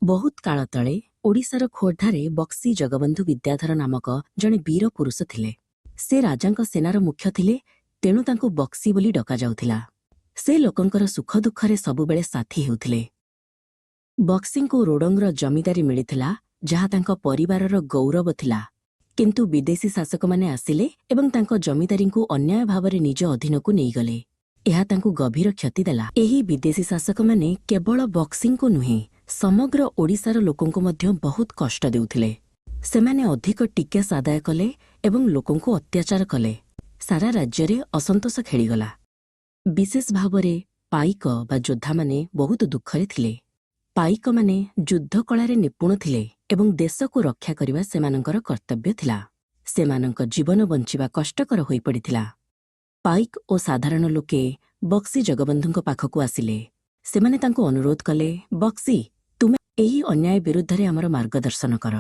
ବହୁତ କାଳ ତଳେ ଓଡ଼ିଶାର ଖୋର୍ଦ୍ଧାରେ ବକ୍ସି ଜଗବନ୍ଧୁ ବିଦ୍ୟାଧର ନାମକ ଜଣେ ବୀର ପୁରୁଷ ଥିଲେ। ସେ ରାଜାଙ୍କ ସେନାର ମୁଖ୍ୟ ଥିଲେ, ତେଣୁ ତାଙ୍କୁ ବକ୍ସି ବୋଲି ଡକାଯାଉଥିଲା। ସେ ଲୋକଙ୍କର ସୁଖ ଦୁଃଖରେ ସବୁବେଳେ ସାଥୀ ହେଉଥିଲେ। ବକ୍ସିଙ୍କୁ ରୋଡଙ୍ଗର ଜମିଦାରୀ ମିଳିଥିଲା, ଯାହା ତାଙ୍କ ପରିବାରର ଗୌରବ ଥିଲା। କିନ୍ତୁ ବିଦେଶୀ ଶାସକମାନେ ଆସିଲେ ଏବଂ ତାଙ୍କ ଜମିଦାରୀଙ୍କୁ ଅନ୍ୟାୟ ଭାବରେ ନିଜ ଅଧୀନକୁ ନେଇଗଲେ। ଏହା ତାଙ୍କୁ ଗଭୀର କ୍ଷତି ଦେଲା। ଏହି ବିଦେଶୀ ଶାସକମାନେ କେବଳ ବକ୍ସିଙ୍କୁ ନୁହେଁ, ସମଗ୍ର ଓଡ଼ିଶାର ଲୋକଙ୍କୁ ମଧ୍ୟ ବହୁତ କଷ୍ଟ ଦେଉଥିଲେ। ସେମାନେ ଅଧିକ ଟିକେସ୍ ଆଦାୟ କଲେ ଏବଂ ଲୋକଙ୍କୁ ଅତ୍ୟାଚାର କଲେ। ସାରା ରାଜ୍ୟରେ ଅସନ୍ତୋଷ ଖେଳିଗଲା। ବିଶେଷ ଭାବରେ ପାଇକ ବା ଯୋଦ୍ଧାମାନେ ବହୁତ ଦୁଃଖରେ ଥିଲେ। ପାଇକମାନେ ଯୁଦ୍ଧ କଳାରେ ନିପୁଣ ଥିଲେ ଏବଂ ଦେଶକୁ ରକ୍ଷା କରିବା ସେମାନଙ୍କର କର୍ତ୍ତବ୍ୟ ଥିଲା। ସେମାନଙ୍କ ଜୀବନ ବଞ୍ଚିବା କଷ୍ଟକର ହୋଇପଡ଼ିଥିଲା। ପାଇକ ଓ ସାଧାରଣ ଲୋକେ ବକ୍ସି ଜଗବନ୍ଧୁଙ୍କ ପାଖକୁ ଆସିଲେ। ସେମାନେ ତାଙ୍କୁ ଅନୁରୋଧ କଲେ, ବକ୍ସି, ତୁମେ ଏହି ଅନ୍ୟାୟ ବିରୁଦ୍ଧରେ ଆମର ମାର୍ଗଦର୍ଶନ କର।